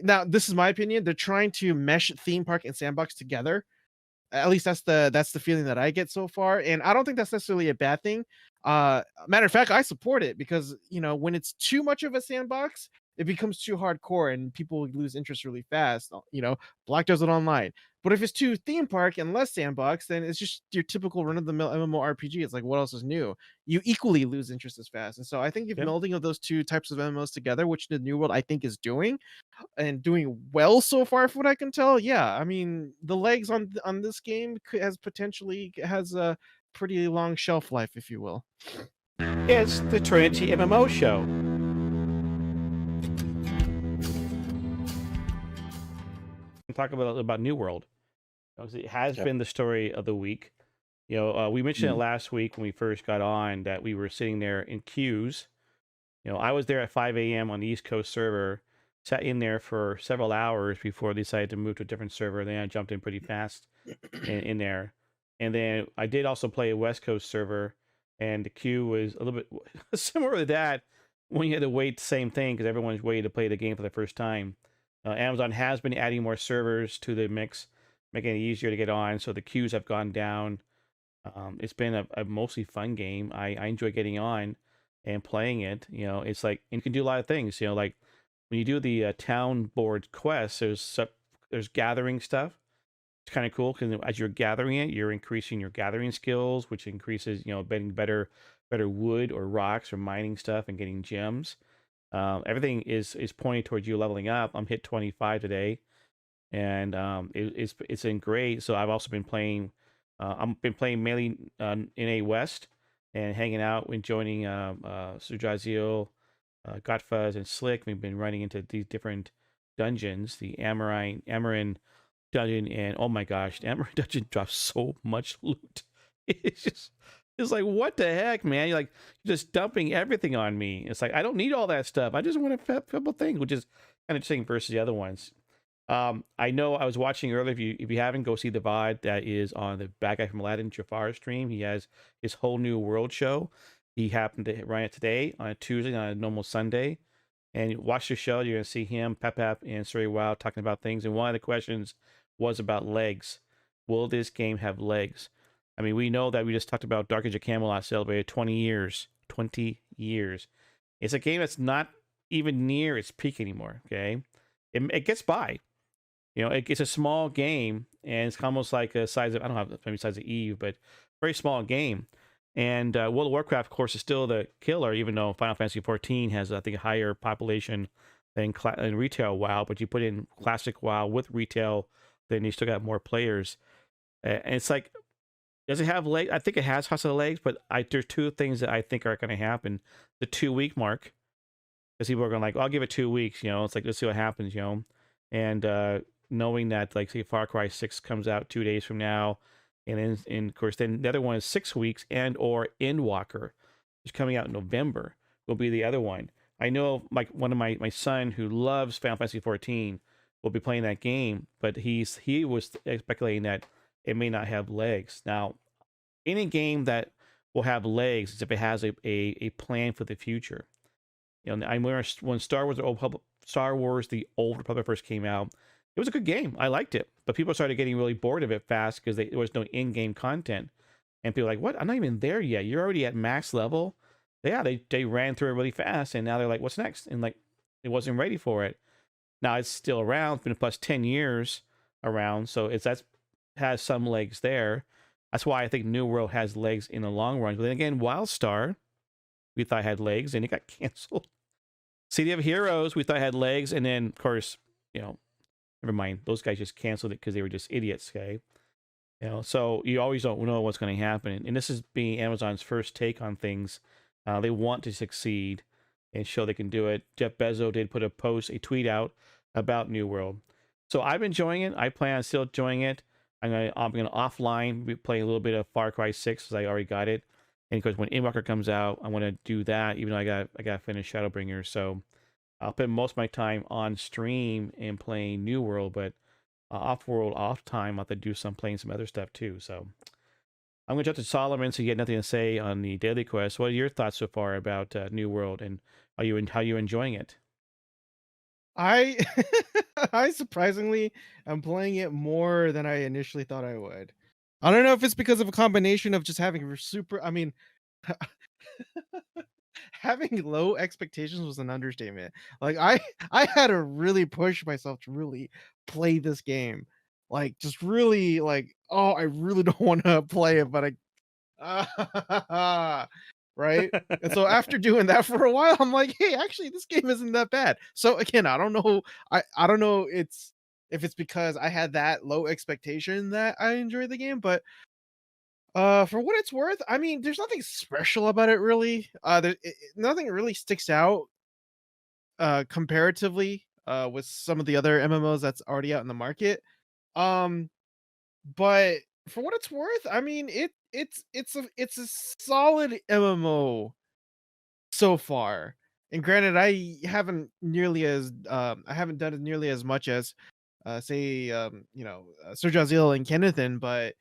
Now this is my opinion. They're trying to mesh theme park and sandbox together. At least that's the feeling that I get so far, and I don't think that's necessarily a bad thing. Matter of fact, I support it because, when it's too much of a sandbox, it becomes too hardcore and people lose interest really fast. Black does it online. But if it's too theme park and less sandbox, then it's just your typical run of the mill MMORPG. It's like, what else is new? You equally lose interest as fast. And so I think if Yep. melding of those two types of MMOs together, which the new world I think is doing, and doing well so far from what I can tell. Yeah, I mean, the legs on this game has a pretty long shelf life, if you will. It's the Trinity MMO show. Talk about New World. It has Yep. been the story of the week. We mentioned it last week when we first got on that we were sitting there in queues. I was there at 5 a.m. on the East Coast server, sat in there for several hours before they decided to move to a different server. Then I jumped in pretty fast in there. And then I did also play a West Coast server, and the queue was a little bit similar to that when you had to wait the same thing because everyone's waiting to play the game for the first time. Amazon has been adding more servers to the mix, making it easier to get on, so the queues have gone down. It's been a mostly fun game. I enjoy getting on and playing it. It's like, and you can do a lot of things. Like when you do the town board quests, there's gathering stuff. It's kind of cool because as you're gathering it, you're increasing your gathering skills, which increases, getting better wood or rocks or mining stuff and getting gems. Everything is pointing towards you leveling up. I'm hit 25 today, and it's been great. So I've also been playing. I've been playing mainly in a West and hanging out and joining SirJahzeal, Gotfuzz, and Slick. We've been running into these different dungeons, the Amarin dungeon, and oh my gosh, the Amarin dungeon drops so much loot. It's just, it's like, what the heck, man? You're just dumping everything on me. It's like, I don't need all that stuff. I just want a couple things, which is kind of interesting versus the other ones. I know I was watching earlier. If you haven't, go see the VOD that is on the bad guy from Aladdin Jafar stream. He has his whole new world show. He happened to run it today on a Tuesday, on a normal Sunday. And you watch the show, you're gonna see him, Pep, and SirJahzeal talking about things. And one of the questions was about legs. Will this game have legs? I mean, we know that we just talked about Dark Age of Camelot celebrated 20 years. 20 years. It's a game that's not even near its peak anymore. Okay, it gets by. It's a small game, and it's almost like a size of, I don't have maybe size of Eve, but very small game. And World of Warcraft, of course, is still the killer, even though Final Fantasy 14 has, I think, a higher population than retail WoW. But you put in classic WoW with retail, then you still got more players. And it's like, does it have legs? I think it has lots of legs, but there's two things that I think are going to happen: the 2 week mark, because people are going like, I'll give it 2 weeks. It's like, let's see what happens. And knowing that, like, say Far Cry 6 comes out 2 days from now, and then, and of course, then the other one is 6 weeks, and or Endwalker is coming out in November will be the other one. I know, like, one of my son who loves Final Fantasy 14 will be playing that game, but he was speculating that it may not have legs. Now, any game that will have legs is if it has a plan for the future. I remember when Star Wars: The Old Republic first came out, it was a good game. I liked it, but people started getting really bored of it fast because there was no in-game content, and people were like, "What? I'm not even there yet. You're already at max level." Yeah, they ran through it really fast, and now they're like, "What's next?" And like, it wasn't ready for it. Now it's still around. It's been plus 10 years around, so that's has some legs there. That's why I think New World has legs in the long run. But then again, WildStar we thought had legs, and it got canceled. City of Heroes we thought had legs, and then of course, never mind. Those guys just canceled it because they were just idiots. Okay, so you always don't know what's going to happen, and this is being Amazon's first take on things. They want to succeed and show they can do it. Jeff Bezos did put a tweet out about New World. So I'm enjoying it. I plan on still enjoying it. I'm gonna offline be playing a little bit of Far Cry 6 because I already got it. And of course, when Endwalker comes out, I want to do that. Even though I got to finish Shadowbringer, so I'll spend most of my time on stream and playing New World, but off time, I'll have to do some playing some other stuff too. So I'm going to jump to Solomon, so you get nothing to say on the daily quest. What are your thoughts so far about New World, and how you enjoying it? I I surprisingly am playing it more than I initially thought I would. I don't know if it's because of a combination of just having super I mean, having low expectations was an understatement. Like I had to really push myself to really play this game. Like just really like, oh, I really don't want to play it, but right? And so after doing that for a while, I'm like, hey, actually, this game isn't that bad. So again, I don't know. I don't know it's if it's because I had that low expectation that I enjoy the game, but for what it's worth, I mean, there's nothing special about it really. Nothing really sticks out comparatively with some of the other MMOs that's already out in the market. Um but for what it's worth, I mean, it's a solid MMO so far. And granted, I haven't done it nearly as much as say SirJahzeal and Kennethan, but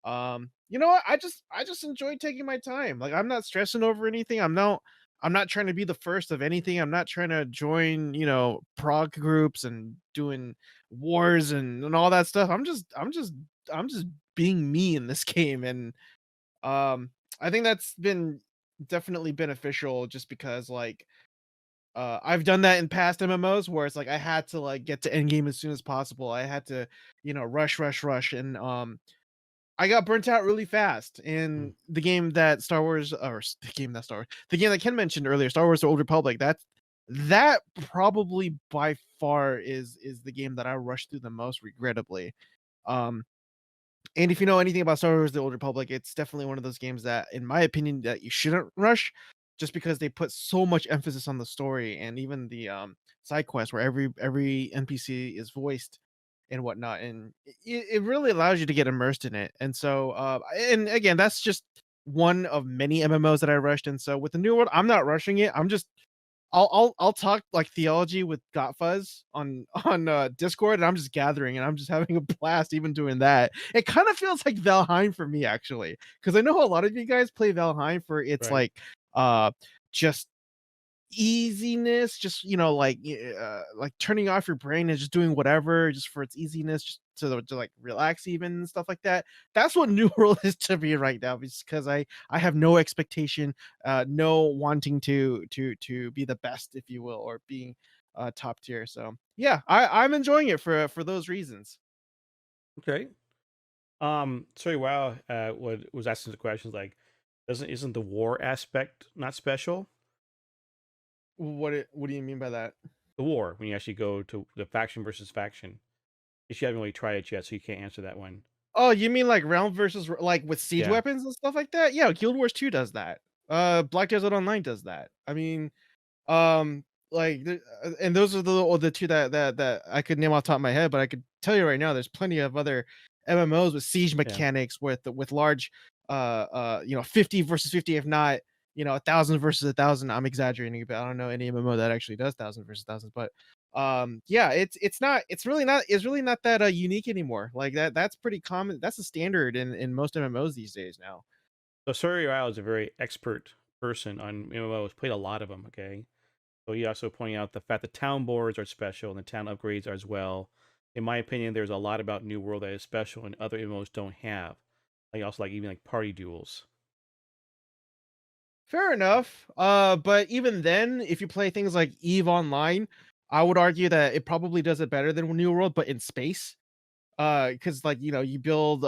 you know what? I just enjoy taking my time. Like I'm not stressing over anything. I'm not trying to be the first of anything. I'm not trying to join, prog groups and doing wars and all that stuff. I'm just being me in this game. And um I think that's been definitely beneficial just because like I've done that in past MMOs where it's like I had to like get to end game as soon as possible. I had to, rush and I got burnt out really fast. Mm. And the game that Ken mentioned earlier, Star Wars: The Old Republic, that probably by far is the game that I rushed through the most regrettably. Um and if you know anything about Star Wars: The Old Republic, it's definitely one of those games that, in my opinion, that you shouldn't rush, just because they put so much emphasis on the story and even the side quests where every NPC is voiced and whatnot, and it really allows you to get immersed in it. And so, and again, that's just one of many MMOs that I rushed. And so with the new world, I'm not rushing it. I'll talk like theology with Gotfuzz on Discord, and I'm just gathering, and I'm just having a blast even doing that. It kind of feels like Valheim for me actually, because I know a lot of you guys play Valheim for its Right. like just easiness, just like turning off your brain and just doing whatever just for its easiness, just to like relax even and stuff like that. That's what New World is to me right now, because I have no expectation, no wanting to be the best, if you will, or being top tier. So yeah, I'm enjoying it for those reasons. Okay. Sorry, wow. What was asking the questions like, isn't the war aspect not special? What do you mean by that? The war when you actually go to the faction versus faction. If you haven't really tried it yet, so you can't answer that one. Oh, you mean like realm versus like with siege Yeah. weapons and stuff like that? Yeah, Guild Wars 2 does that. Black Desert Online does that. I mean, and those are the two that I could name off the top of my head, but I could tell you right now, there's plenty of other MMOs with siege Yeah. mechanics with large, 50 versus 50, if not, 1,000 versus 1,000. I'm exaggerating, but I don't know any MMO that actually does 1,000 versus 1,000. But yeah, it's really not that unique anymore. Like that's pretty common. That's a standard in most MMOs these days now. So SirJahzeal is a very expert person on MMOs. Played a lot of them. Okay. So he also pointing out the fact that town boards are special and the town upgrades are as well. In my opinion, there's a lot about New World that is special and other MMOs don't have. Like also like even like party duels. Fair enough. But even then, if you play things like Eve Online, I would argue that it probably does it better than New World, but in space. Because like you build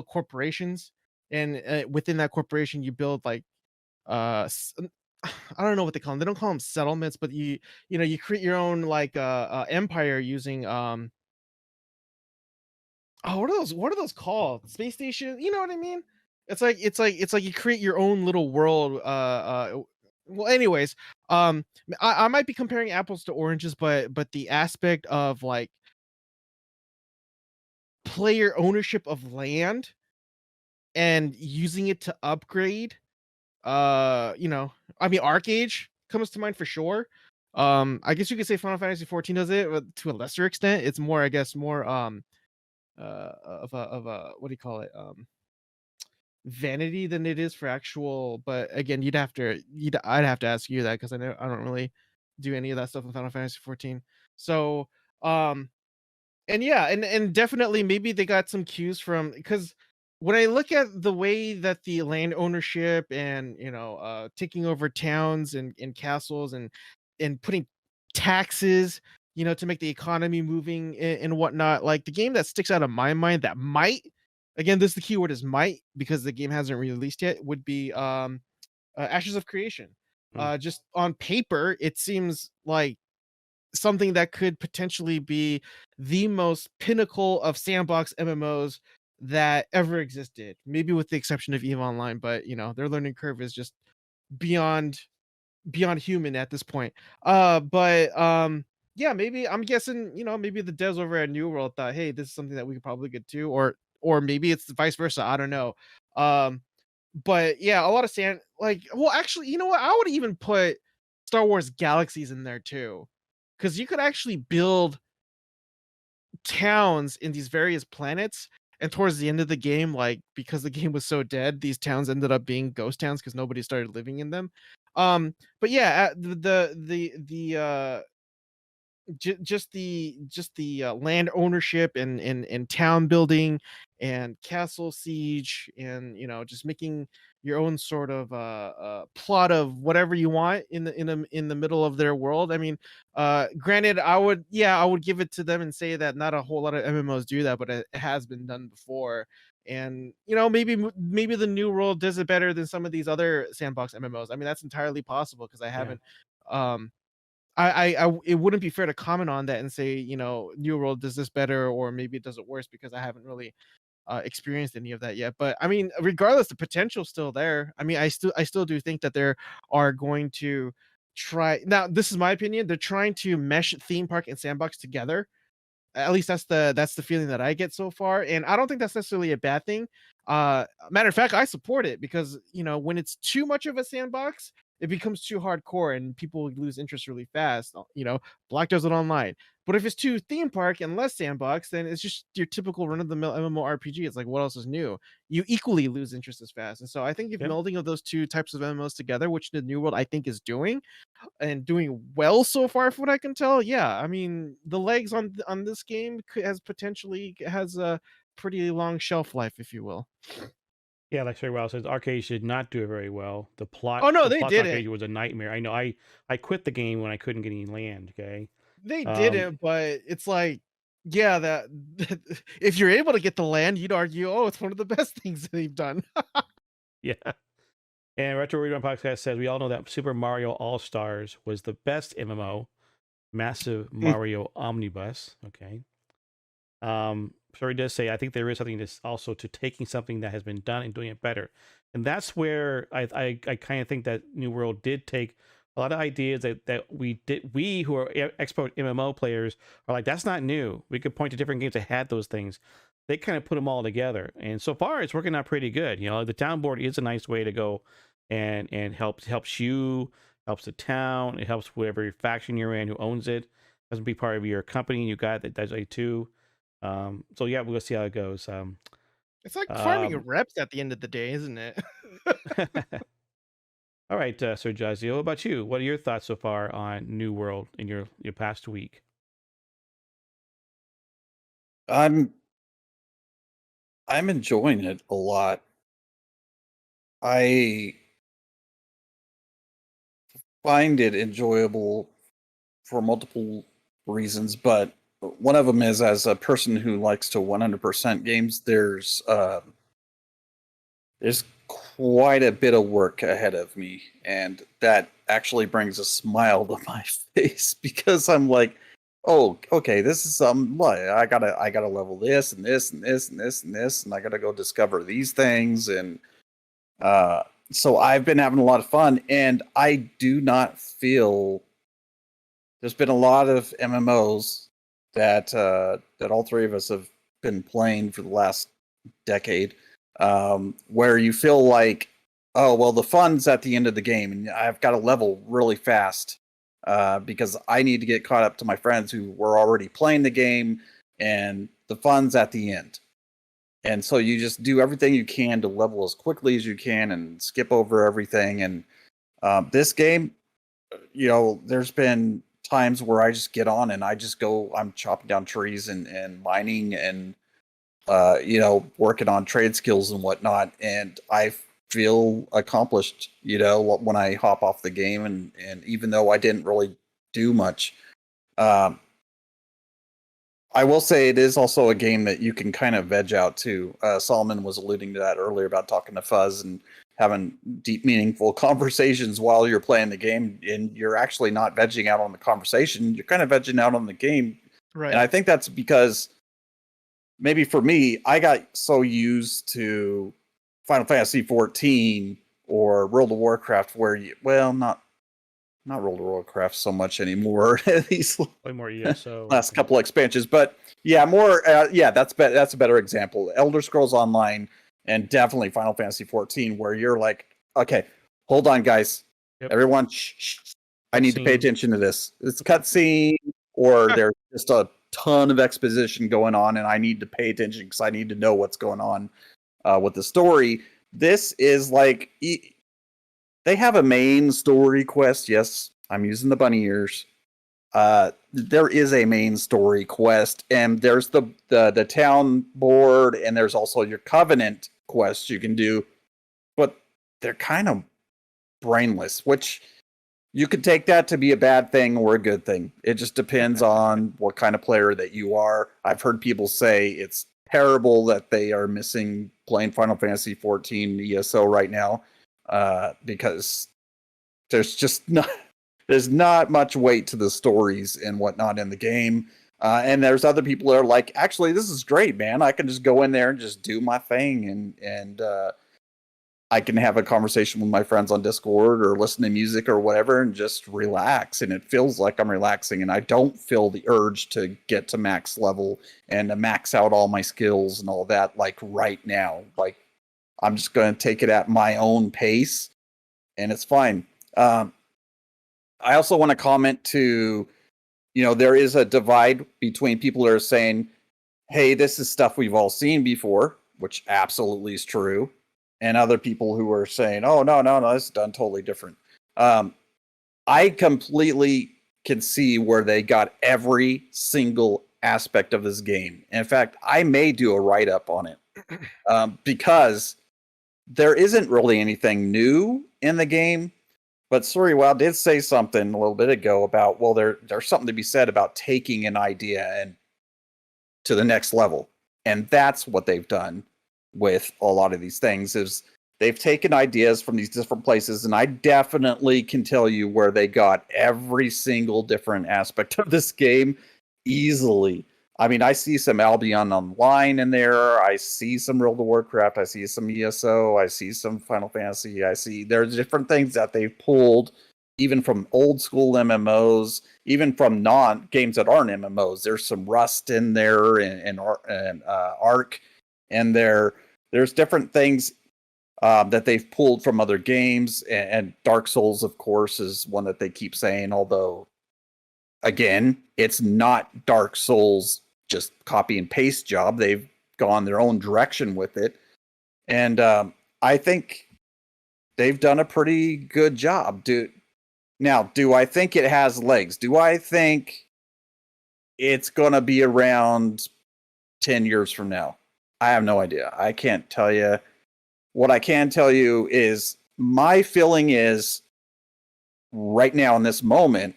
corporations, and within that corporation, you build like I don't know what they call them. They don't call them settlements, but you create your own like empire using oh, what are those called? Space station? You know what I mean? It's like you create your own little world. Well, anyways, I might be comparing apples to oranges, but the aspect of like player ownership of land and using it to upgrade, I mean, Arcage comes to mind for sure. I guess you could say Final Fantasy 14 does it, but to a lesser extent. It's more, I guess, more of a what do you call it? Vanity than it is for actual. But again, I'd have to ask you that, because I don't really do any of that stuff in Final Fantasy 14. So, um, and yeah, and definitely maybe they got some cues from, because when I look at the way that the land ownership and taking over towns and castles and putting taxes, to make the economy moving and whatnot, like the game that sticks out of my mind that might, again, this the keyword is might because the game hasn't released yet, would be Ashes of Creation. Mm. Just on paper, it seems like something that could potentially be the most pinnacle of sandbox MMOs that ever existed. Maybe with the exception of EVE Online, but their learning curve is just beyond human at this point. But yeah, maybe I'm guessing, maybe the devs over at New World thought, hey, this is something that we could probably get to, or maybe it's vice versa. I don't know. Um, but yeah, a lot of well, actually, you know what? I would even put Star Wars Galaxies in there too. Because you could actually build towns in these various planets. And towards the end of the game, like because the game was so dead, these towns ended up being ghost towns because nobody started living in them. But yeah, just the land ownership and town building and castle siege and just making your own sort of plot of whatever you want in the middle of their world. I mean, granted, I would give it to them and say that not a whole lot of MMOs do that, but it has been done before. And maybe the new world does it better than some of these other sandbox MMOs. I mean, that's entirely possible because I Yeah. haven't um it wouldn't be fair to comment on that and say, New World does this better or maybe it does it worse because I haven't really experienced any of that yet. But I mean, regardless, the potential's still there. I mean, I still do think that there are going to try. Now, this is my opinion. They're trying to mesh theme park and sandbox together. At least that's the feeling that I get so far, and I don't think that's necessarily a bad thing. Matter of fact, I support it because when it's too much of a sandbox, it becomes too hardcore and people lose interest really fast. Black does it online. But if it's too theme park and less sandbox, then it's just your typical run of the mill MMORPG. It's like, what else is new? You equally lose interest as fast. And so I think if Yep. melding of those two types of MMOs together, which the New World I think is doing, and doing well so far from what I can tell. Yeah, I mean, the legs on this game has a pretty long shelf life, if you will. Yeah, like SirJahzeal says, Arcade did not do it very well. The plot, Oh no, the they plot to didn't. Arcade was a nightmare. I know. I quit the game when I couldn't get any land. Okay. They Um. didn't, but it's like, yeah, that if you're able to get the land, you'd argue, oh, it's one of the best things they've done. Yeah. And Retro Reader Podcast says we all know that Super Mario All Stars was the best MMO, massive Mario omnibus. Okay. Sorry does say I think there is something that's also to taking something that has been done and doing it better, and that's where I kind of think that New World did take a lot of ideas that we who are expert MMO players are like, that's not new. We could point to different games that had those things. They kind of put them all together, and so far it's working out pretty good. The town board is a nice way to go and helps you, helps the town, it helps whoever faction you're in who owns it. Doesn't be part of your company. You got that does it too. So yeah, we'll see how it goes. It's like farming Um, reps at the end of the day, isn't it? all right, SirJahzeal, what about you? What are your thoughts so far on New World in your past week? I'm I'm enjoying it a lot. I find it enjoyable for multiple reasons, but one of them is as a person who likes to 100% games, there's quite a bit of work ahead of me, and that actually brings a smile to my face because I'm like, oh, okay, this is what I gotta level this and this and this and this and this, and I gotta go discover these things, and uh, so I've been having a lot of fun, and I do not feel there's been a lot of MMOs that all three of us have been playing for the last decade, where you feel like, oh well, the fun's at the end of the game, and I've got to level really fast because I need to get caught up to my friends who were already playing the game, and the fun's at the end. And so you just do everything you can to level as quickly as you can and skip over everything. And this game, there's been times where I just get on and I just go, I'm chopping down trees and mining and, working on trade skills and whatnot. And I feel accomplished, when I hop off the game. And even though I didn't really do much, I will say it is also a game that you can kind of veg out to. Solomon was alluding to that earlier about talking to Fuzz and having deep, meaningful conversations while you're playing the game, and you're actually not vegging out on the conversation. You're kind of vegging out on the game. Right. And I think that's because maybe for me, I got so used to Final Fantasy 14 or World of Warcraft where not World of Warcraft so much anymore. These Way more ESO. last couple expansions, but yeah, more. That's a better example. Elder Scrolls Online and definitely Final Fantasy 14, where you're like, okay, hold on, guys, everyone, shh, I need to pay attention to this. It's a cutscene, or there's just a ton of exposition going on, and I need to pay attention because I need to know what's going on with the story. This is like. They have a main story quest. Yes, I'm using the bunny ears. There is a main story quest, and there's the town board, and there's also your covenant quests you can do, but they're kind of brainless, which you could take that to be a bad thing or a good thing. It just depends on what kind of player that you are. I've heard people say it's terrible that they are missing playing Final Fantasy 14 ESO right now. Because there's not much weight to the stories and whatnot in the game. And there's other people that are like, actually, this is great, man. I can just go in there and just do my thing. And I can have a conversation with my friends on Discord or listen to music or whatever and just relax. And it feels like I'm relaxing. And I don't feel the urge to get to max level and to max out all my skills and all that, like right now. Like, I'm just going to take it at my own pace, and it's fine. I also want to comment to, there is a divide between people who are saying, hey, this is stuff we've all seen before, which absolutely is true, and other people who are saying, oh, no, this is done totally different. I completely can see where they got every single aspect of this game. In fact, I may do a write-up on it because there isn't really anything new in the game, but SirJahzeal did say something a little bit ago about, well, there's something to be said about taking an idea and to the next level. And that's what they've done with a lot of these things, is they've taken ideas from these different places, and I definitely can tell you where they got every single different aspect of this game easily. I mean, I see some Albion Online in there. I see some World of Warcraft. I see some ESO. I see some Final Fantasy. There's different things that they've pulled, even from old school MMOs, even from games that aren't MMOs. There's some Rust in there and Ark, and there's different things that they've pulled from other games. And Dark Souls, of course, is one that they keep saying, although, again, it's not Dark Souls just copy and paste job. They've gone their own direction with it. And I think they've done a pretty good job. Do I think it has legs? Do I think it's going to be around 10 years from now? I have no idea. I can't tell you. What I can tell you is my feeling is right now in this moment,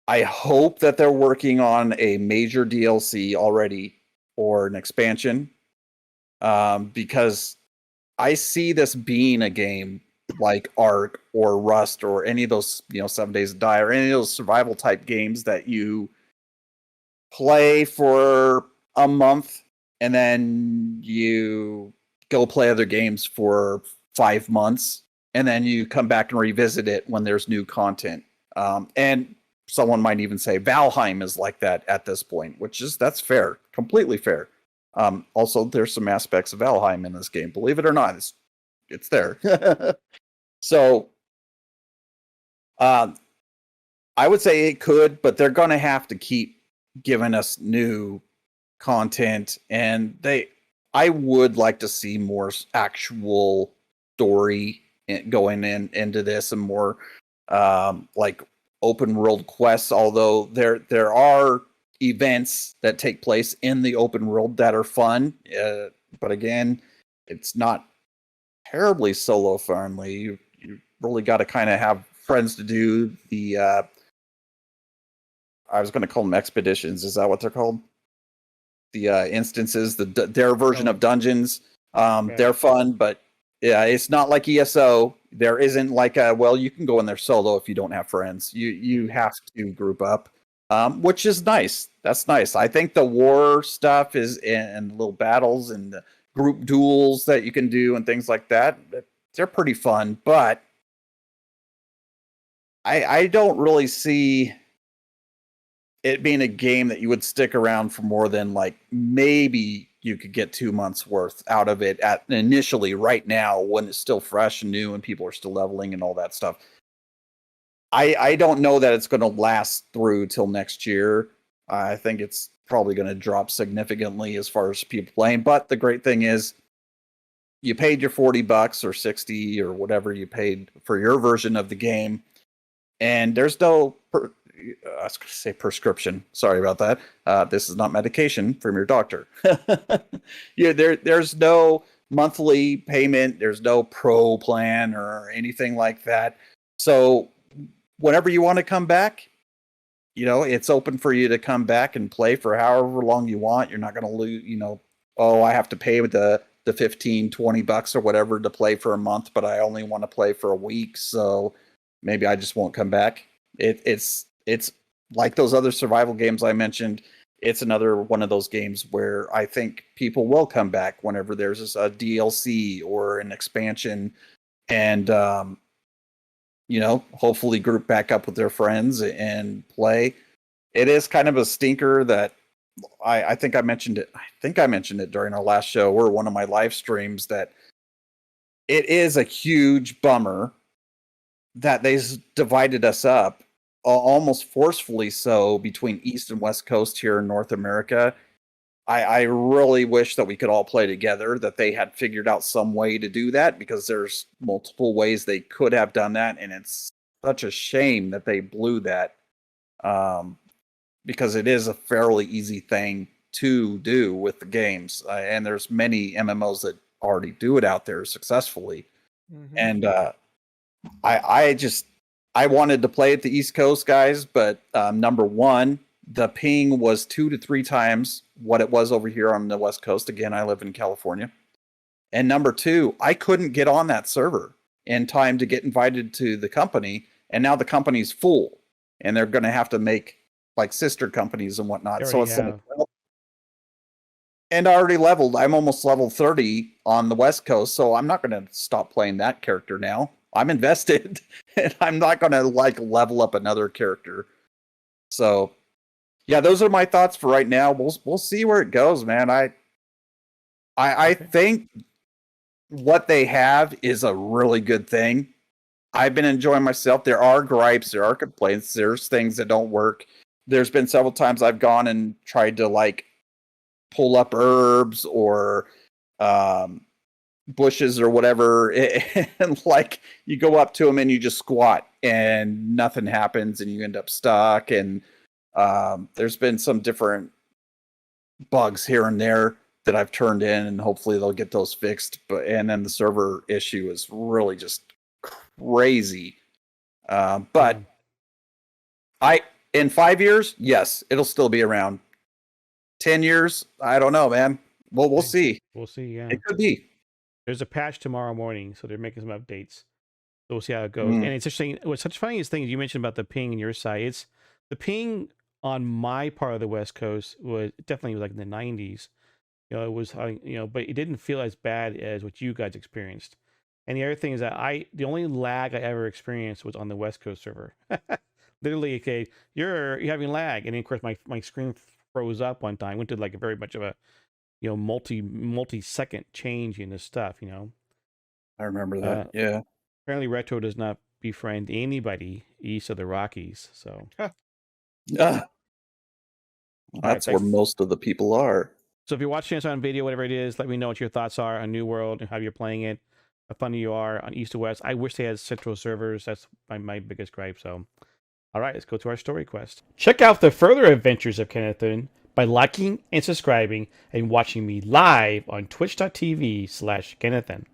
I hope that they're working on a major DLC already or an expansion, because I see this being a game like Ark or Rust or any of those, 7 Days to Die or any of those survival type games that you play for a month and then you go play other games for 5 months and then you come back and revisit it when there's new content. And someone might even say Valheim is like that at this point, that's fair, completely fair. Also, there's some aspects of Valheim in this game, believe it or not. It's there. So, I would say it could, but they're going to have to keep giving us new content, and I would like to see more actual story going into this and more like open world quests. Although there are events that take place in the open world that are fun, but again, it's not terribly solo friendly. You really got to kind of have friends to do the. I was going to call them expeditions. Is that what they're called? The instances, their version of dungeons. They're fun, but yeah, it's not like ESO. There isn't like you can go in there solo if you don't have friends. You have to group up, which is nice. That's nice. I think the war stuff is and little battles and the group duels that you can do and things like that. They're pretty fun, but I don't really see it being a game that you would stick around for more than like maybe you could get 2 months worth out of it at initially right now when it's still fresh and new and people are still leveling and all that stuff. I don't know that it's going to last through till next year. I think it's probably going to drop significantly as far as people playing. But the great thing is you paid your $40 or 60 or whatever you paid for your version of the game. And there's no, I was going to say prescription. Sorry about that. This is not medication from your doctor. Yeah, there's no monthly payment. There's no pro plan or anything like that. So whenever you want to come back, it's open for you to come back and play for however long you want. You're not going to lose, I have to pay with the $15-20 or whatever to play for a month, but I only want to play for a week. So maybe I just won't come back. It's like those other survival games I mentioned. It's another one of those games where I think people will come back whenever there's a DLC or an expansion and, hopefully group back up with their friends and play. It is kind of a stinker that I think I mentioned it. I think I mentioned it during our last show or one of my live streams that it is a huge bummer that they divided us up almost forcefully so between East and West Coast here in North America. I really wish that we could all play together, that they had figured out some way to do that, because there's multiple ways they could have done that. And it's such a shame that they blew that, because it is a fairly easy thing to do with the games. And there's many MMOs that already do it out there successfully. Mm-hmm. And I wanted to play at the East Coast, guys, but number one, the ping was 2 to 3 times what it was over here on the West Coast. Again, I live in California. And number two, I couldn't get on that server in time to get invited to the company. And now the company's full and they're going to have to make like sister companies and whatnot. So it's and I already leveled. I'm almost level 30 on the West Coast. So I'm not going to stop playing that character now. I'm invested and I'm not going to like level up another character. So yeah, those are my thoughts for right now. We'll see where it goes, man. I think what they have is a really good thing. I've been enjoying myself. There are gripes, there are complaints, there's things that don't work. There's been several times I've gone and tried to like pull up herbs or bushes or whatever, and like you go up to them and you just squat and nothing happens and you end up stuck. And there's been some different bugs here and there that I've turned in, and hopefully they'll get those fixed. And then the server issue is really just crazy. But in 5 years, yes, it'll still be around. 10 years, I don't know, man. Well, we'll see. We'll see. Yeah, it could be. There's a patch tomorrow morning, so they're making some updates. So we'll see how it goes. And it's interesting. What's such funniest thing you mentioned about the ping on your side. It's the ping on my part of the West Coast was definitely like in the 90s. It was, but it didn't feel as bad as what you guys experienced. And the other thing is that the only lag I ever experienced was on the West Coast server. Literally, okay, you're having lag, and then, of course my screen froze up one time. Went to like a very much of a multi-second change in this stuff. I remember that. Yeah. Apparently, Retro does not befriend anybody east of the Rockies. So. That's where most of the people are. So if you're watching this on video, whatever it is, let me know what your thoughts are on New World and how you're playing it. how funny you are on East to West. I wish they had central servers. That's my biggest gripe. So, all right, let's go to our story quest. Check out the further adventures of Kennethan by liking and subscribing and watching me live on twitch.tv/Kennethan.